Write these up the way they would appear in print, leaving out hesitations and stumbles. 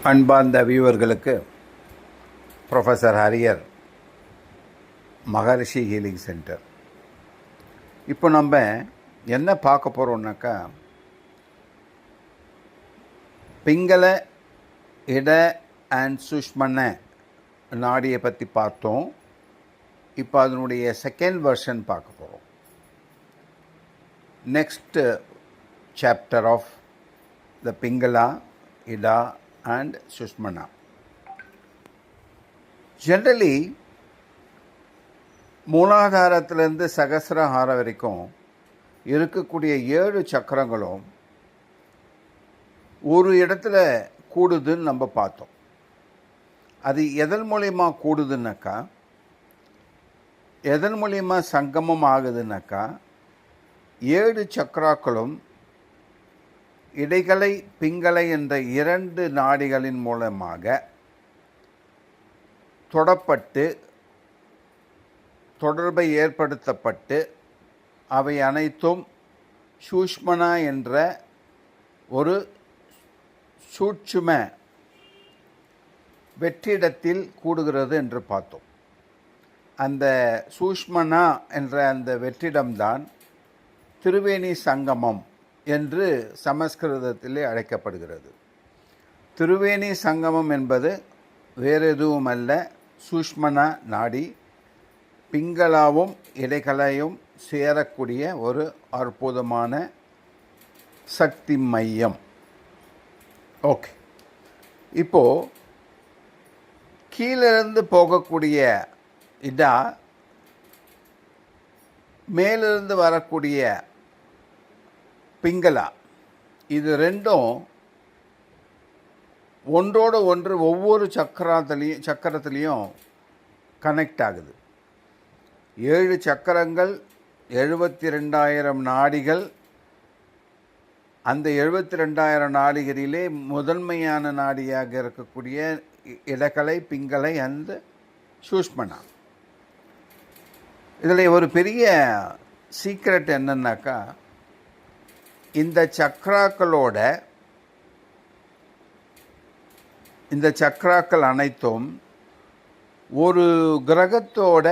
அன்பார்ந்த வியூவர்களுக்கு professor Harrier மகரிஷி healing centre. இப்போ நம்ம என்ன பார்க்க போகிறோம்னாக்கா, பிங்கள இட அண்ட் சுஷ்மன நாடியை பற்றி பார்த்தோம். இப்போ அதனுடைய செகண்ட் வெர்ஷன் பார்க்க போகிறோம். Next chapter of the Pingala, Ida and Sushmana. Generally, மூலாதாரத்திலிருந்து சகசிரஹார வரைக்கும் இருக்கக்கூடிய 7 சக்கரங்களும் ஒரு இடத்துல கூடுதுன்னு நம்ம பார்த்தோம். அது எதன் மூலயமா கூடுதுன்னாக்கா, எதன் மூலயமா சங்கமம் ஆகுதுன்னாக்கா, 7 சக்கராக்களும் இடைகளை பிங்களை என்ற 2 நாடிகளின் மூலமாக தொடப்பட்டு தொடர்பை ஏற்படுத்தப்பட்டு அவை அனைத்தும் சூஷ்மனா என்ற ஒரு சூட்சும வெற்றிடத்தில் கூடுகிறது என்று பார்த்தோம். அந்த சூஷ்மனா என்ற அந்த வெற்றிடம்தான் திருவேணி சங்கமம் என்று சமஸ்கிருதத்திலே அழைக்கப்படுகிறது. திருவேணி சங்கமம் என்பது வேறு எதுவும் அல்ல, சூஷ்மனா நாடி பிங்களாவும் இடைகளையும் சேரக்கூடிய ஒரு அற்புதமான சக்தி மையம். ஓகே, இப்போது கீழிருந்து போகக்கூடிய இடா, மேலிருந்து வரக்கூடிய பிங்களா, இது ரெண்டும் ஒன்றோடு ஒன்று ஒவ்வொரு சக்கரத்துலேயும் கனெக்ட் ஆகுது. 7 சக்கரங்கள், 72,000 நாடிகள். அந்த 72,000 நாடிகளிலே முதன்மையான நாடியாக இருக்கக்கூடிய இடகலை, பிங்களை அந்த சூஷ்மனா. இதில் ஒரு பெரிய சீக்ரெட் என்னன்னாக்கா, இந்த சக்கராக்கள் அனைத்தும் ஒரு கிரகத்தோட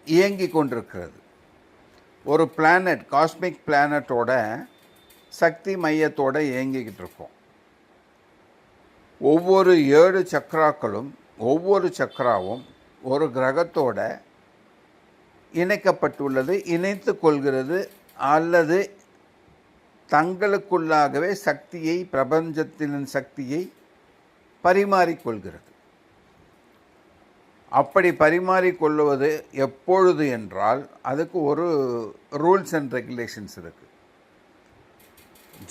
இயங்கி கொண்டிருக்கிறது. ஒரு பிளானட், காஸ்மிக் பிளானட்டோட சக்தி மையத்தோடு இயங்கிக்கிட்டு இருக்கோம். ஒவ்வொரு 7 சக்கராக்களும், ஒவ்வொரு சக்கராவும் ஒரு கிரகத்தோட இணைக்கப்பட்டுள்ளது, இணைத்து கொள்கிறது, அல்லது தங்களுக்குள்ளாகவே சக்தியை, பிரபஞ்சத்தின் சக்தியை பரிமாறிக்கொள்கிறது. அப்படி பரிமாறிக்கொள்வது எப்பொழுது என்றால், அதுக்கு ஒரு ரூல்ஸ் அண்ட் ரெகுலேஷன்ஸ் இருக்குது.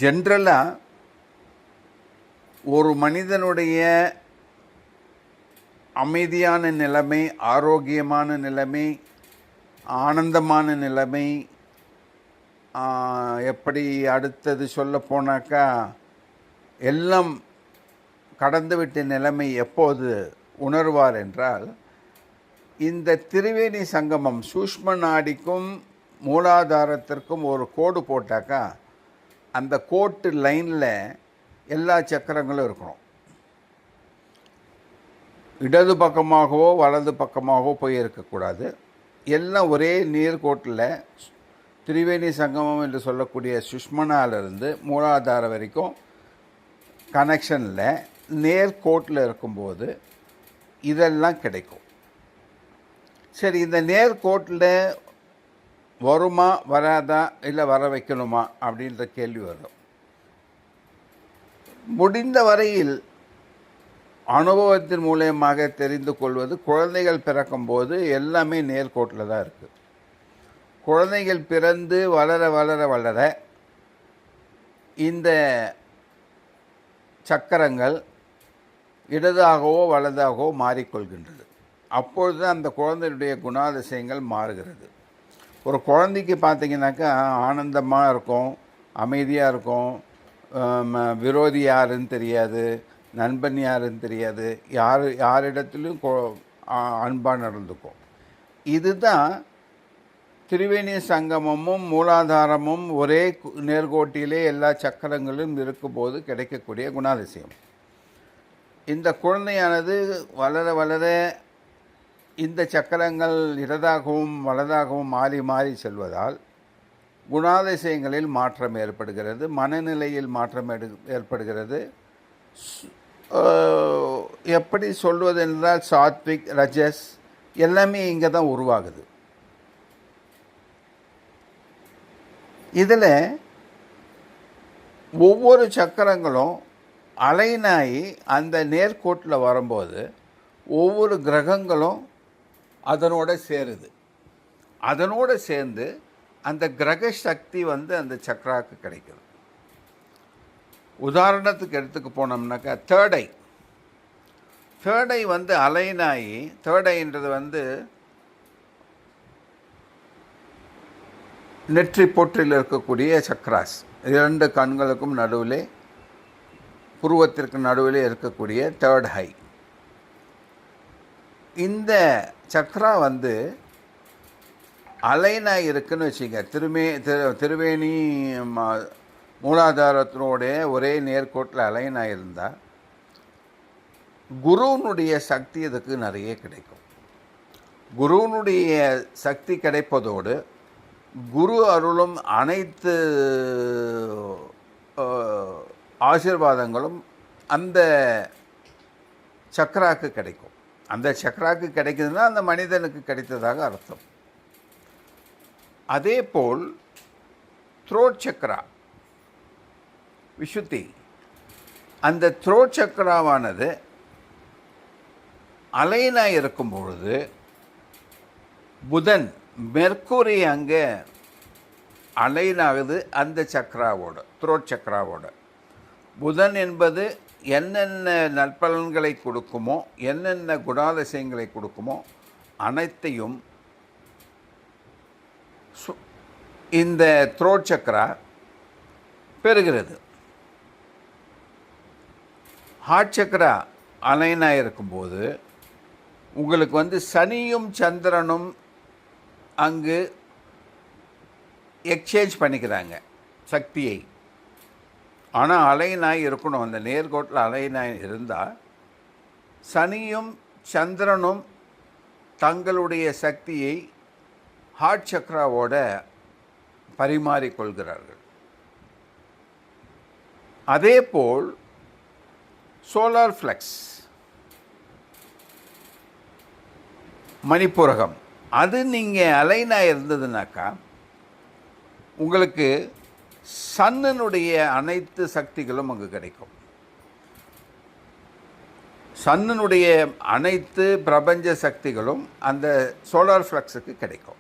ஜென்ரலாக ஒரு மனிதனுடைய அமைதியான நிலைமை, ஆரோக்கியமான நிலைமை, ஆனந்தமான நிலைமை, எப்படி அடுத்தது சொல்ல போனாக்கா எல்லாம் கடந்துவிட்ட நிலைமை எப்போது உணர்வார் என்றால், இந்த திரிவேணி சங்கமம், சூஷ்ம நாடிக்கும் மூலாதாரத்திற்கும் ஒரு கோடு போட்டாக்கா, அந்த கோட்டு லைனில் எல்லா சக்கரங்களும் இருக்கணும். இடது பக்கமாகவோ வலது பக்கமாகவோ போய் இருக்கக்கூடாது. எல்லாம் ஒரே நீர்கோட்டில் திரிவேணி சங்கமம் என்று சொல்லக்கூடிய சுஷ்மனாலிருந்து மூலாதாரம் வரைக்கும் கனெக்ஷனில் நேர்கோட்டில் இருக்கும்போது இதெல்லாம் கிடைக்கும். சரி, இந்த நேர்கோட்டில் வருமா வராதா, இல்லை வர வைக்கணுமா அப்படின்ற கேள்வி வரும். முடிந்த வரையில் அனுபவத்தின் மூலயமாக தெரிந்து கொள்வது, குழந்தைகள் பிறக்கும்போது எல்லாமே நேர்கோட்டில் தான் இருக்குது. குழந்தைகள் பிறந்து வளர வளர வளர இந்த சக்கரங்கள் இடதாகவோ வலதாகவோ மாறிக்கொள்கின்றது. அப்பொழுது அந்த குழந்தையுடைய குணாதிசயங்கள் மாறுகிறது. ஒரு குழந்தைக்கு பார்த்திங்கனாக்கா ஆனந்தமாக இருக்கும், அமைதியாக இருக்கும், விரோதி யாருன்னு தெரியாது, நண்பன் யாருன்னு தெரியாது, யாரிடத்துலையும் அன்பாக நடந்துக்கும். இதுதான் திரிவேணி சங்கமமும் மூலாதாரமும் ஒரே நேர்கோட்டிலே எல்லா சக்கரங்களும் இருக்கும்போது கிடைக்கக்கூடிய குணாதிசயம். இந்த குழந்தையானது வளர வளர இந்த சக்கரங்கள் இடதாகவும் வலதாகவும் மாறி மாறி செல்வதால் குணாதிசயங்களில் மாற்றம் ஏற்படுகிறது, மனநிலையில் மாற்றம் ஏற்படுகிறது. எப்படி சொல்வது என்றால் சாத்விக், ரஜஸ் எல்லாமே இங்கே தான் உருவாகுது. இதில் ஒவ்வொரு சக்கரங்களும் அலைனாகி அந்த நேர்கோட்டில் வரும்போது ஒவ்வொரு கிரகங்களும் அதனோட சேருது. அதனோடு சேர்ந்து அந்த கிரக சக்தி அந்த சக்கராவுக்கு கிடைக்குது. உதாரணத்துக்கு எடுத்துக்க போனோம்னாக்கா தேர்ட் ஐ அலைனாகி, தேர்ட் ஐன்றது நெற்றி பொற்றில் இருக்கக்கூடிய சக்ராஸ், 2 கண்களுக்கும் நடுவில், புருவத்திற்கு நடுவில் இருக்கக்கூடிய தேர்ட் ஐ. இந்த சக்ரா அலைனாக இருக்குன்னு வச்சுங்க. திருவேணி மூலாதாரத்தினுடைய ஒரே நேர்கோட்டில் அலைனாக இருந்தால் குருவனுடைய சக்தி இதுக்கு நிறைய கிடைக்கும். குருவனுடைய சக்தி கிடைப்பதோடு குரு அருளும் அனைத்து ஆசீர்வாதங்களும் அந்த சக்கராக்கு கிடைக்கும். அந்த சக்கராக்கு கிடைக்குதுன்னா அந்த மனிதனுக்கு கிடைத்ததாக அர்த்தம். அதே போல் த்ரோட் சக்கரா விசுத்தி, அந்த த்ரோட் சக்கராவானது அலைனாக இருக்கும் பொழுது புதன், மெர்க்குரி அங்கே அலைனாகுது அந்த சக்கராவோட, த்ரோட் சக்கராவோட. புதன் என்பது என்னென்ன நற்பலன்களை கொடுக்குமோ, என்னென்ன குணாதிசயங்களை கொடுக்குமோ அனைத்தையும் இந்த த்ரோட் சக்கரா பெறுகிறது. ஹார்ட் சக்கரா அலைனாக இருக்கும்போது உங்களுக்கு சனியும் சந்திரனும் அங்கு எக்ஸ்சேஞ்ச் பண்ணிக்கிறாங்க சக்தியை. ஆனால் அலைனாய் இருக்கணும், அந்த நேர்கோட்டில் அலைனாய் இருந்தால் சனியும் சந்திரனும் தங்களுடைய சக்தியை ஹார்ட் சக்கராவோட பரிமாறிக்கொள்கிறார்கள். அதே போல் சோலார் ஃப்ளெக்ஸ், மணிப்புரகம், அது நீங்கள் அலைனாக இருந்ததுனாக்கா உங்களுக்கு சன்னுடைய அனைத்து சக்திகளும் அங்கு கிடைக்கும். சன்னுடைய அனைத்து பிரபஞ்ச சக்திகளும் அந்த சோலார் ஃப்ளக்ஸுக்கு கிடைக்கும்.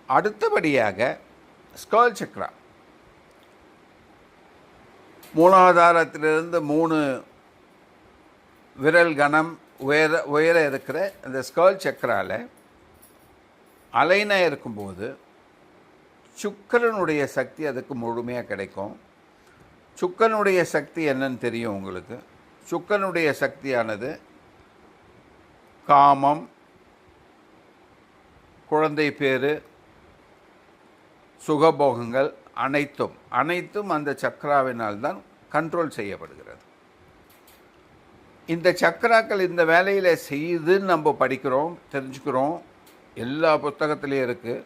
அடுத்தபடியாக ஸ்கர்ல் சக்ரா, மூலாதாரத்திலிருந்து 3 விரல் கணம் உயர இருக்கிற அந்த ஸ்கர்ல் சக்கராவில் அலைனாக இருக்கும்போது சுக்கிரனுடைய சக்தி அதுக்கு முழுமையாக கிடைக்கும். சுக்கிரனுடைய சக்தி என்னன்னு தெரியும் உங்களுக்கு. சுக்கிரனுடைய சக்தியானது காமம், குழந்தை பேறு, சுகபோகங்கள் அனைத்தும் அந்த சக்கராவினால் தான் கண்ட்ரோல் செய்யப்படுகிறது. இந்த சக்கராக்கள் இந்த வேலையில் செய்யுதுன்னு நம்ம படிக்கிறோம், தெரிஞ்சுக்கிறோம், எல்லா புத்தகத்துலேயும் இருக்குது.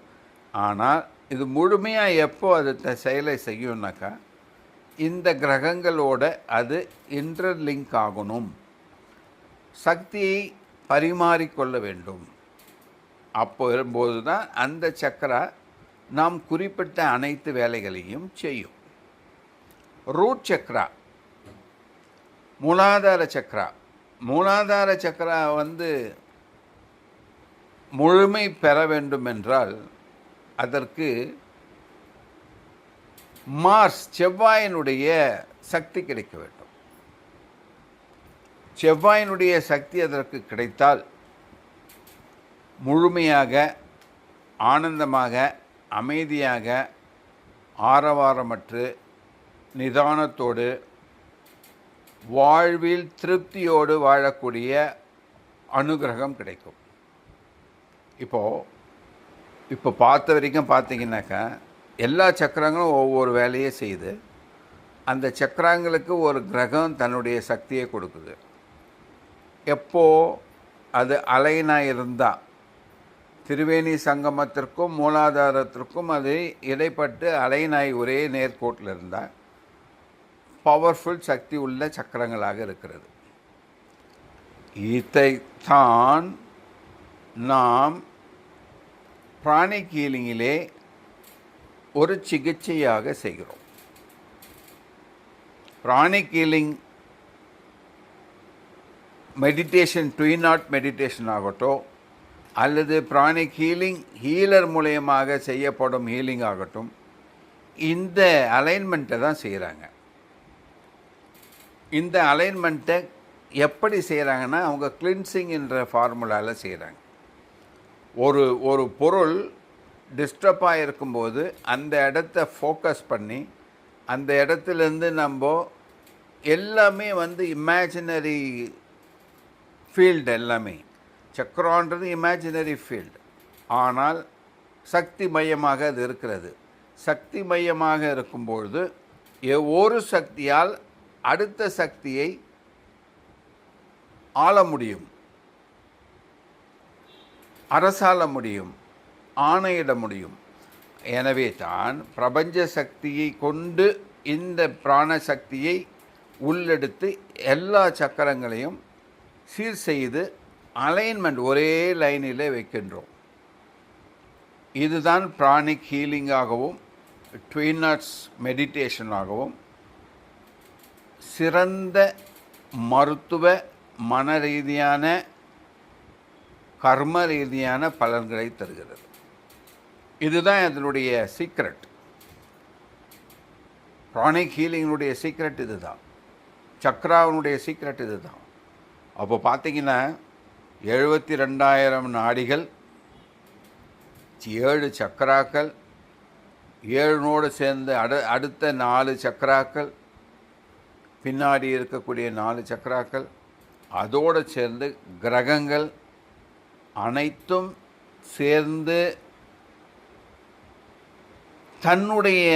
ஆனால் இது முழுமையாக எப்போ அது செயலை செய்யும்னாக்கா இந்த கிரகங்களோட அது இன்டர்லிங்க் ஆகணும், சக்தியை பரிமாறிக்கொள்ள வேண்டும். அப்போ வரும்போது தான் அந்த சக்கரா நாம் குறிப்பிட்ட அனைத்து வேலைகளையும் செய்யும். ரூட் சக்ரா, மூலாதார சக்ரா. மூலாதார சக்ரா முழுமை பெற வேண்டும் என்றால் அதற்கு மார்ஸ், செவ்வாயினுடைய சக்தி கிடைக்க வேண்டும். செவ்வாயினுடைய சக்தி அதற்கு கிடைத்தால் முழுமையாக, ஆனந்தமாக, அமைதியாக, ஆரவாரமற்று, நிதானத்தோடு, வாழ்வில் திருப்தியோடு வாழக்கூடிய அனுகிரகம் கிடைக்கும். இப்போ பார்த்த வரைக்கும் பார்த்தீங்கன்னாக்கா எல்லா சக்கரங்களும் ஒவ்வொரு வேலையே செய்யுது. அந்த சக்கராங்களுக்கு ஒரு கிரகம் தன்னுடைய சக்தியை கொடுக்குது. எப்போ அது அலைனாக இருந்தால், திரிவேணி சங்கமத்திற்கும் மூலாதாரத்திற்கும் அது இடைப்பட்டு அலைனாய் ஒரே நேர்கோட்டில் இருந்தால் பவர்ஃபுல் சக்தி உள்ள சக்கரங்களாக இருக்கிறது. இதைத்தான் நாம் பிராணிக் ஹீலிங்கிலே ஒரு சிகிச்சையாக செய்கிறோம். Pranic healing meditation, twin not meditation ஆகட்டும், அல்லது பிராணிக் ஹீலிங் ஹீலர் மூலயமாக செய்யப்படும் ஹீலிங் ஆகட்டும், இந்த அலைன்மெண்ட்டை தான் செய்கிறாங்க. இந்த அலைன்மெண்ட்டை எப்படி செய்கிறாங்கன்னா, அவங்க கிளின்சிங் என்ற ஃபார்முலாவில் செய்கிறாங்க. ஒரு பொருள் டிஸ்டர்பாக இருக்கும்போது அந்த இடத்த ஃபோக்கஸ் பண்ணி, அந்த இடத்துலேருந்து நம்ம எல்லாமே இமேஜினரி ஃபீல்டு, எல்லாமே சக்கரான்றது இமேஜினரி ஃபீல்டு, ஆனால் சக்தி மையமாக அது இருக்கிறது. சக்தி மையமாக இருக்கும்பொழுது ஒரு சக்தியால் அடுத்த சக்தியை ஆள முடியும், அரசாள முடியும், ஆணையிட முடியும். எனவே தான் பிரபஞ்ச சக்தியை கொண்டு இந்த பிராண சக்தியை உள்ளெடுத்து எல்லா சக்கரங்களையும் சீர் செய்து அலைன்மெண்ட் ஒரே லைனில் வைக்கின்றோம். இதுதான் பிராணிக் ஹீலிங்காகவும் ட்வின் நாட்ஸ் மெடிடேஷனாகவும் சிறந்த மருத்துவ, மன ரீதியான, கர்ம ரீதியான பலன்களை தருகிறது. இதுதான் அதனுடைய சீக்ரெட். பிராணிக் ஹீலிங்கினுடைய சீக்ரெட் இதுதான். சக்ராவினுடைய சீக்ரெட் இதுதான். அப்போ பார்த்தீங்கன்னா 72,000 நாடிகள், 7 சக்கராக்கள், 7 சேர்ந்து அடுத்த 4 சக்கராக்கள், பின்னாடி இருக்கக்கூடிய 4 சக்கராக்கள், அதோடு சேர்ந்து கிரகங்கள் அனைத்தும் சேர்ந்து தன்னுடைய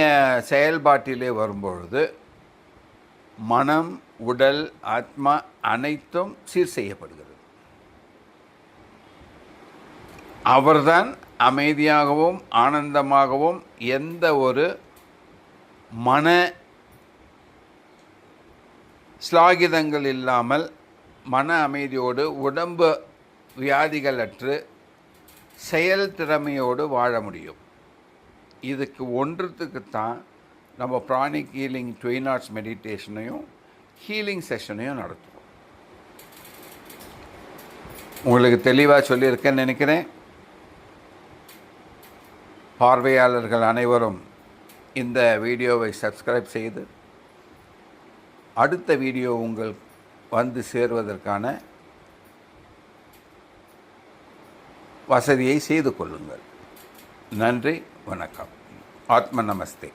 செயல்பாட்டிலே வரும்பொழுது மனம், உடல், ஆத்மா அனைத்தும் சீர் செய்யப்படுகிறது. அவர்தான் அமைதியாகவும் ஆனந்தமாகவும் எந்த ஒரு மன ஸ்லாகிதங்கள் இல்லாமல் மன அமைதியோடு, உடம்பு வியாதிகளற்று, செயல் திறமையோடு வாழ முடியும். இதுக்கு ஒன்றுத்துக்குத்தான் நம்ம பிராணிக் ஹீலிங் ட்வின் நாட்ஸ் மெடிடேஷனையும் ஹீலிங் செஷனையும் நடத்துவோம். உங்களுக்கு தெளிவாக சொல்லியிருக்கேன்னு நினைக்கிறேன். பார்வையாளர்கள் அனைவரும் இந்த வீடியோவை சப்ஸ்கிரைப் செய்து அடுத்த வீடியோ உங்கள் சேர்வதற்கான வசதியை செய்து கொள்ளுங்கள். நன்றி, வணக்கம். ஆத்ம நமஸ்தே.